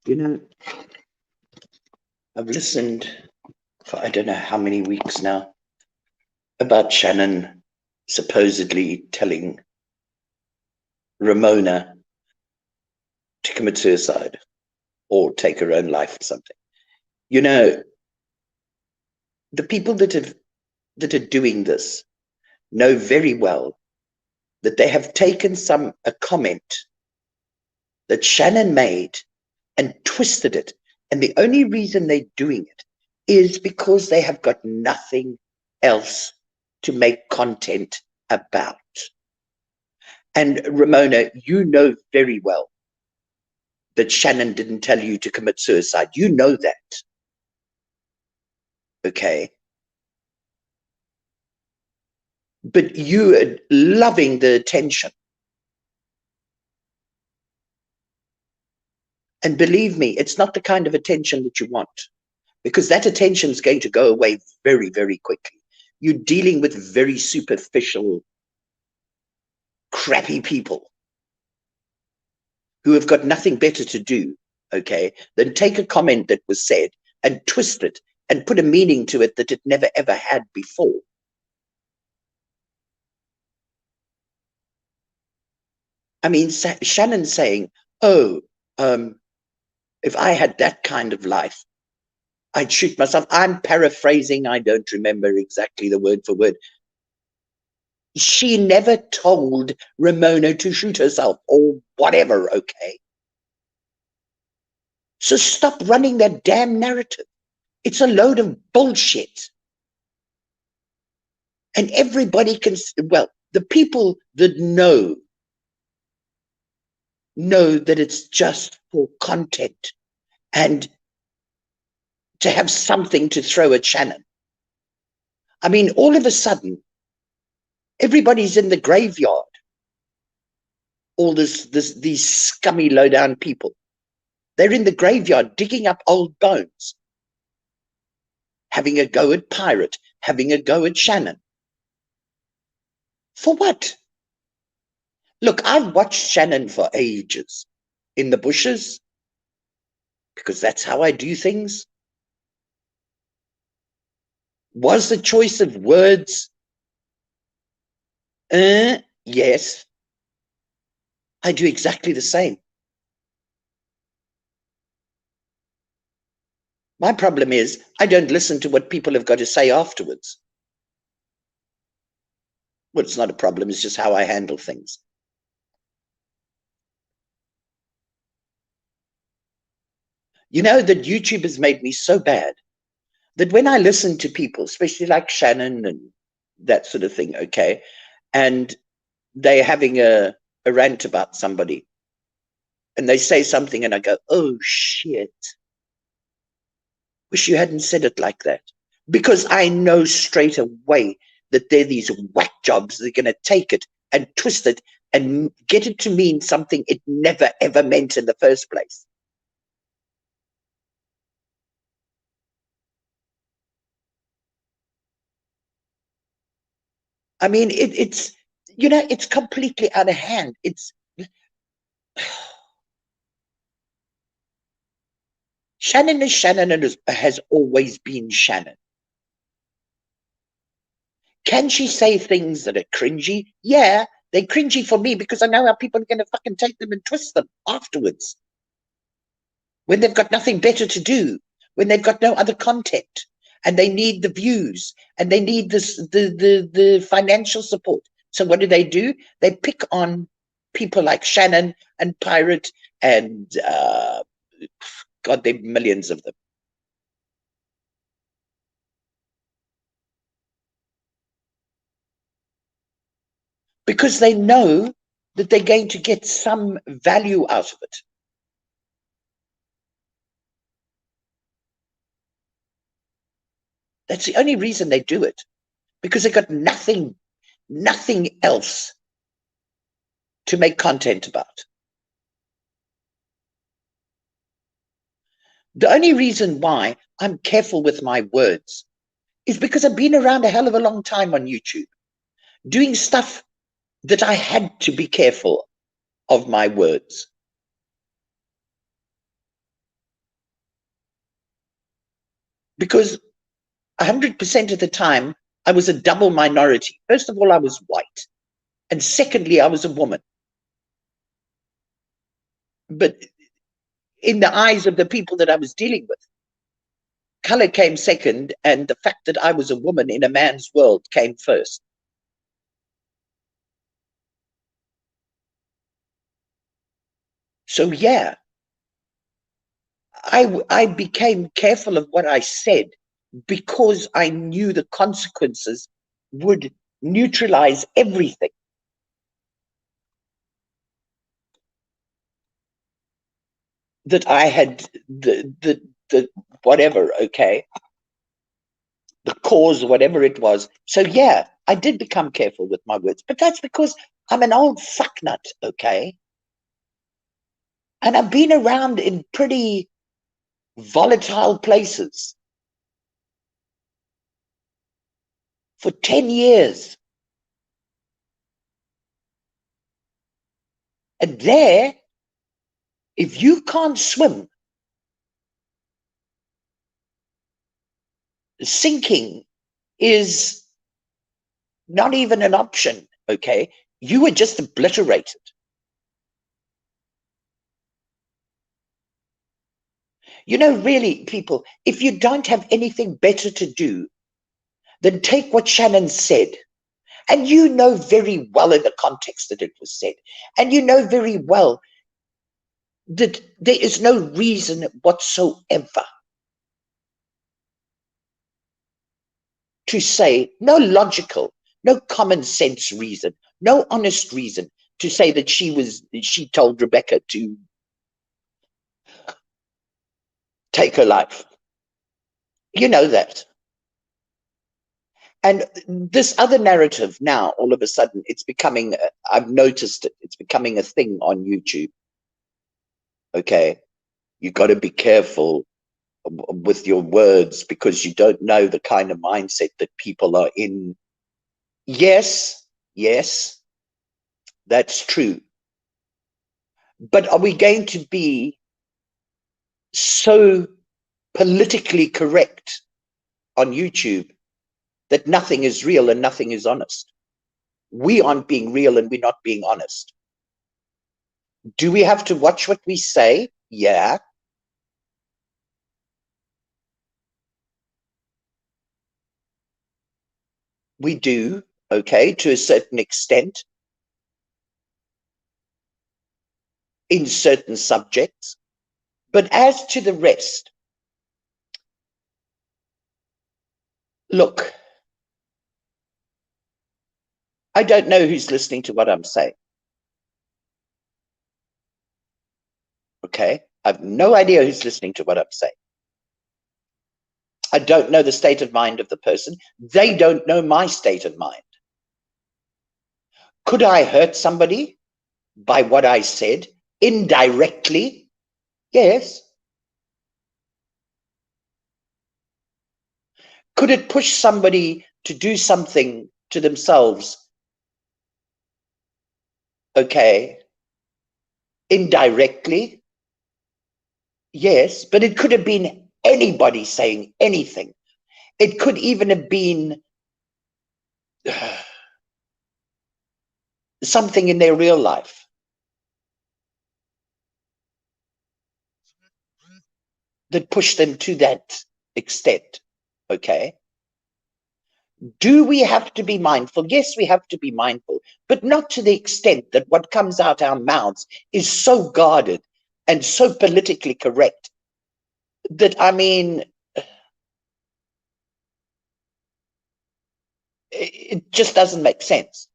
You know, I've listened for I don't know how many weeks now about Shannon supposedly telling Ramona to commit suicide or take her own life or something. You know, the people that are doing this know very well that they have taken a comment that Shannon made and twisted it. And the only reason they're doing it is because they have got nothing else to make content about. And Ramona, you know very well that Shannon didn't tell you to commit suicide. You know that. Okay. But you are loving the attention. And believe me, it's not the kind of attention that you want, because that attention is going to go away very, very quickly. You're dealing with very superficial, crappy people who have got nothing better to do, okay, than take a comment that was said and twist it and put a meaning to it that it never, ever had before. I mean, Shannon saying, oh, if I had that kind of life, I'd shoot myself. I'm paraphrasing. I don't remember exactly the word for word. She never told Ramona to shoot herself or whatever, okay? So stop running that damn narrative. It's a load of bullshit. And everybody can, well, the people that know that it's just for content and to have something to throw at Shannon. I mean, all of a sudden, everybody's in the graveyard. All these scummy, low-down people. They're in the graveyard digging up old bones, having a go at Pirate, having a go at Shannon. For what? Look, I've watched Shannon for ages in the bushes because that's how I do things. Was the choice of words? Yes. I do exactly the same. My problem is I don't listen to what people have got to say afterwards. Well, it's not a problem. It's just how I handle things. You know that YouTube has made me so bad that when I listen to people, especially like Shannon and that sort of thing, okay, and they're having a rant about somebody, and they say something, and I go, oh, shit. Wish you hadn't said it like that. Because I know straight away that they're these whack jobs that are going to take it and twist it and get it to mean something it never, ever meant in the first place. I mean, it's, you know, it's completely out of hand. It's Shannon is Shannon and has always been Shannon. Can she say things that are cringy? Yeah, they're cringy for me because I know how people are going to fucking take them and twist them afterwards when they've got nothing better to do, when they've got no other content and they need the views and they need the financial support. So what do? They pick on people like Shannon and Pirate and God, there are millions of them. Because they know that they're going to get some value out of it. That's the only reason they do it, because they've got nothing else to make content about. The only reason why I'm careful with my words is because I've been around a hell of a long time on YouTube, doing stuff that I had to be careful of my words. because 100% of the time I was a double minority. First of all, I was white, and secondly, I was a woman. But in the eyes of the people that I was dealing with, color came second, and the fact that I was a woman in a man's world came first. So yeah, I became careful of what I said because I knew the consequences would neutralize everything. That I had the whatever, okay, the cause, whatever it was. So yeah, I did become careful with my words, but that's because I'm an old fucknut, okay? And I've been around in pretty volatile places for 10 years. And there, if you can't swim, sinking is not even an option, okay? You were just obliterated. You know, really, people, if you don't have anything better to do, then take what Shannon said. And you know very well in the context that it was said. And you know very well that there is no reason whatsoever to say, no logical, no common sense reason, no honest reason to say that she told Rebecca to take her life. You know that. And this other narrative now, all of a sudden, it's becoming, I've noticed it, it's becoming a thing on YouTube. Okay. You got to be careful with your words because you don't know the kind of mindset that people are in. Yes, yes, that's true. But are we going to be so politically correct on YouTube that nothing is real and nothing is honest? We aren't being real and we're not being honest. Do we have to watch what we say? Yeah. We do, okay, to a certain extent, in certain subjects. But as to the rest, look, I don't know who's listening to what I'm saying. Okay? I have no idea who's listening to what I'm saying. I don't know the state of mind of the person. They don't know my state of mind. Could I hurt somebody by what I said indirectly? Yes. Could it push somebody to do something to themselves? Okay. Indirectly? Yes, but it could have been anybody saying anything. It could even have been something in their real life that pushed them to that extent. Okay. Do we have to be mindful? Yes, we have to be mindful, but not to the extent that what comes out our mouths is so guarded and so politically correct that, I mean, it just doesn't make sense.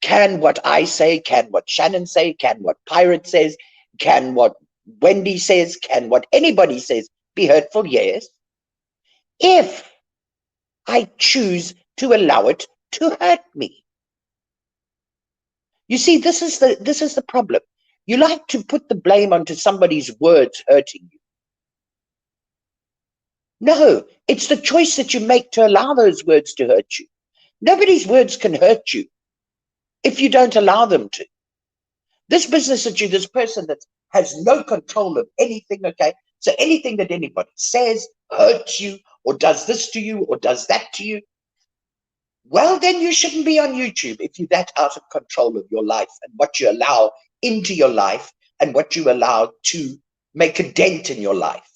Can what I say, can what Shannon say, can what Pirate says, can what Wendy says, can what anybody says be hurtful? Yes. If I choose to allow it to hurt me. You see, this is the problem. You like to put the blame onto somebody's words hurting you. No, it's the choice that you make to allow those words to hurt you. Nobody's words can hurt you if you don't allow them to. This business that this person that's has no control of anything, okay? So anything that anybody says hurts you or does this to you or does that to you, well, then you shouldn't be on YouTube if you're that out of control of your life and what you allow into your life and what you allow to make a dent in your life.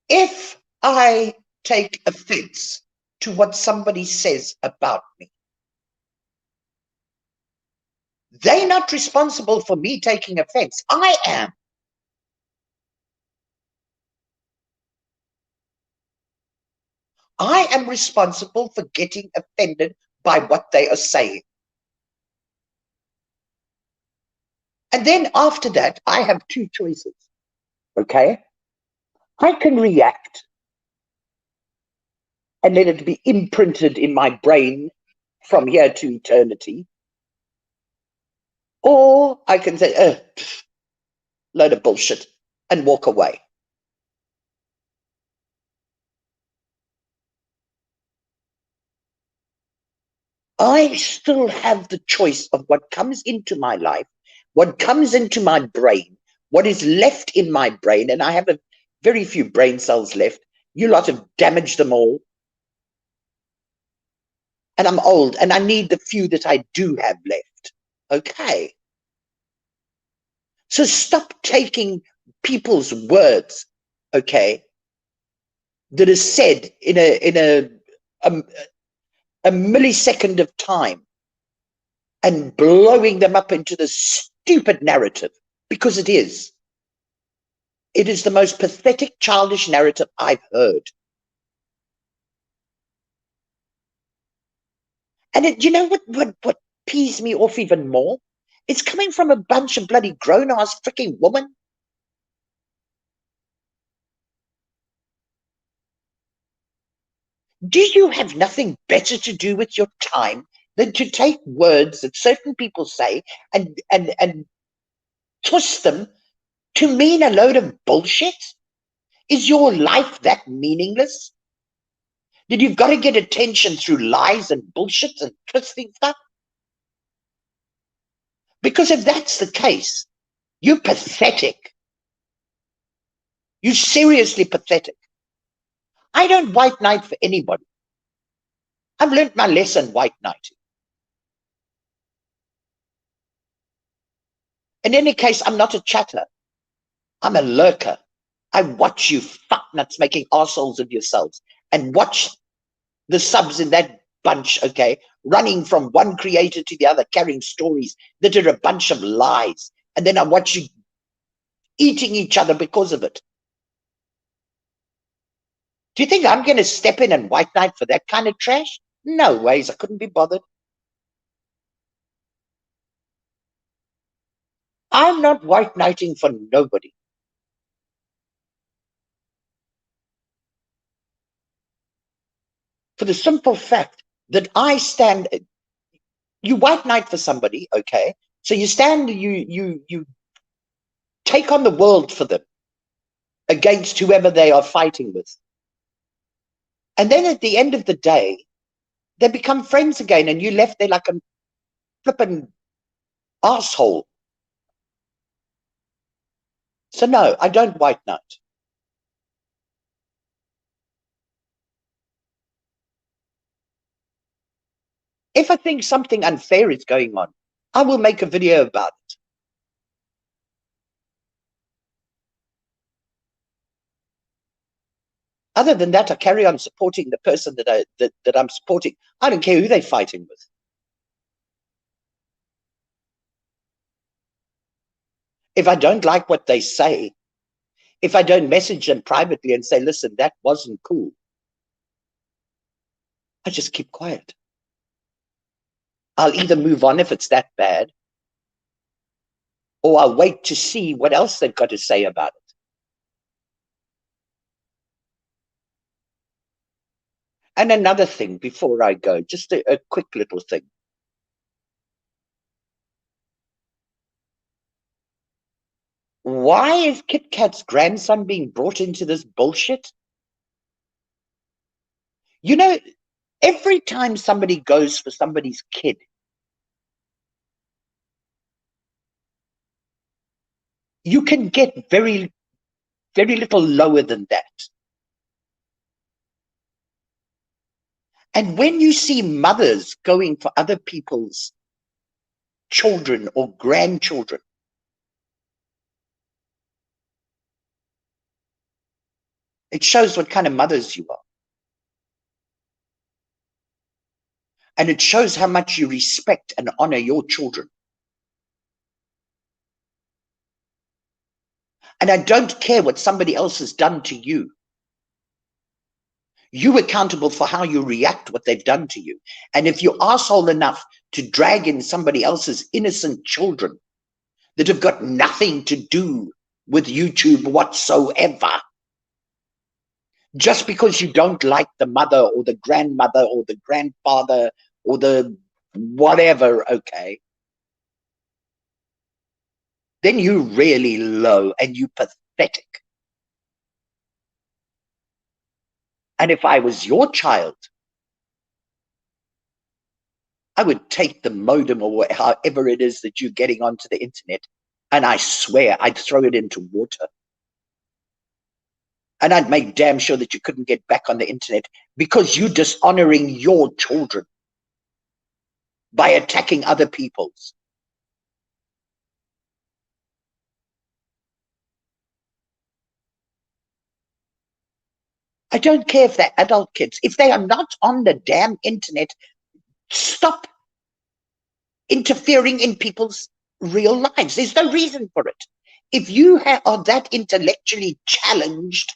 If I take offense to what somebody says about me, they're not responsible for me taking offense. I am. I am responsible for getting offended by what they are saying. And then after that, I have two choices. Okay? I can react and let it be imprinted in my brain from here to eternity. Or I can say, load of bullshit, and walk away. I still have the choice of what comes into my life, what comes into my brain, what is left in my brain, and I have a very few brain cells left. You lot have damaged them all. And I'm old, and I need the few that I do have left. Okay. So stop taking people's words, okay, that is said in a millisecond of time and blowing them up into this stupid narrative, because it is. It is the most pathetic, childish narrative I've heard. And you know what pees me off even more? It's coming from a bunch of bloody grown-ass freaking women. Do you have nothing better to do with your time than to take words that certain people say and twist them to mean a load of bullshit? Is your life that meaningless? That you've got to get attention through lies and bullshit and twisting stuff? Because if that's the case, you're pathetic. You're seriously pathetic. I don't white knight for anybody. I've learned my lesson white knighting. In any case, I'm not a chatter. I'm a lurker. I watch you fucknuts making arseholes of yourselves and watch the subs in that bunch, okay, running from one creator to the other, carrying stories that are a bunch of lies. And then I watch you eating each other because of it. Do you think I'm going to step in and white knight for that kind of trash? No ways. I couldn't be bothered. I'm not white knighting for nobody. For the simple fact that I stand, you white knight for somebody, okay? So you stand, you take on the world for them against whoever they are fighting with. And then at the end of the day, they become friends again, and you left there like a flippin' asshole. So no, I don't white knight. If I think something unfair is going on, I will make a video about it. Other than that, I carry on supporting the person that I'm supporting. I don't care who they're fighting with. If I don't like what they say, if I don't message them privately and say, listen, that wasn't cool, I just keep quiet. I'll either move on if it's that bad, or I'll wait to see what else they've got to say about it. And another thing before I go, just a quick little thing. Why is Kit Kat's grandson being brought into this bullshit? You know, every time somebody goes for somebody's kid, you can get very, very little lower than that. And when you see mothers going for other people's children or grandchildren, it shows what kind of mothers you are. And it shows how much you respect and honor your children. And I don't care what somebody else has done to you. You're accountable for how you react, what they've done to you. And if you're asshole enough to drag in somebody else's innocent children that have got nothing to do with YouTube whatsoever, just because you don't like the mother or the grandmother or the grandfather or the whatever, okay, then you're really low and you're pathetic. And if I was your child, I would take the modem or however it is that you're getting onto the internet, and I swear I'd throw it into water. And I'd make damn sure that you couldn't get back on the internet, because you're dishonoring your children by attacking other people's. I don't care if they're adult kids. If they are not on the damn internet, stop interfering in people's real lives. There's no reason for it. If you are that intellectually challenged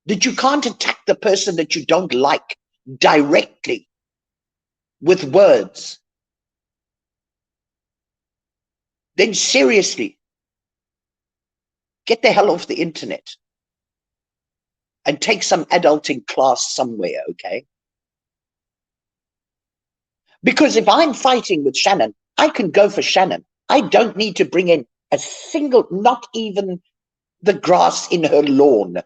that you can't attack the person that you don't like directly with words, then seriously, get the hell off the internet and take some adulting class somewhere, okay? Because if I'm fighting with Shannon, I can go for Shannon. I don't need to bring in a single, not even the grass in her lawn.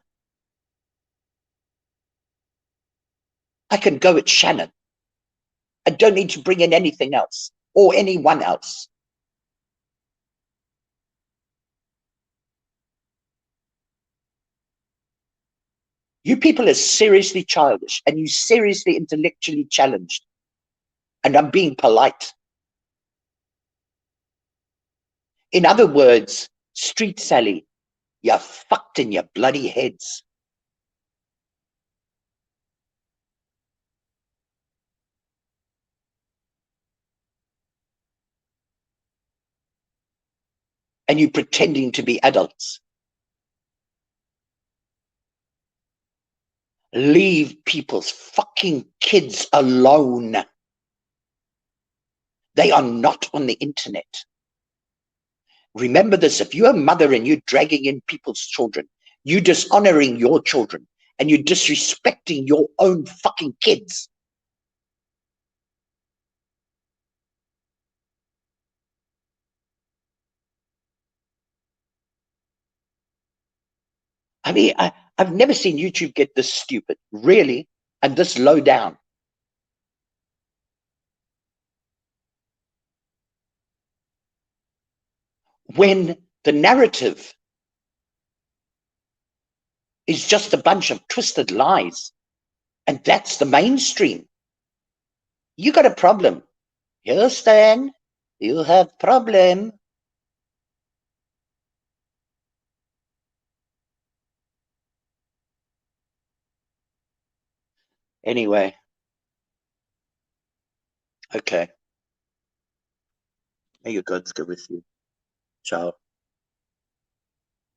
I can go at Shannon. I don't need to bring in anything else or anyone else. You people are seriously childish and you seriously intellectually challenged. And I'm being polite. In other words, Street Sally, you're fucked in your bloody heads. And you're pretending to be adults. Leave people's fucking kids alone. They are not on the internet. Remember this, if you're a mother and you're dragging in people's children, you're dishonoring your children and you're disrespecting your own fucking kids. I mean, I've never seen YouTube get this stupid, really, and this low down. When the narrative is just a bunch of twisted lies, and that's the mainstream, you got a problem. Houston, you have problem. Anyway, okay. May your gods go with you. Ciao.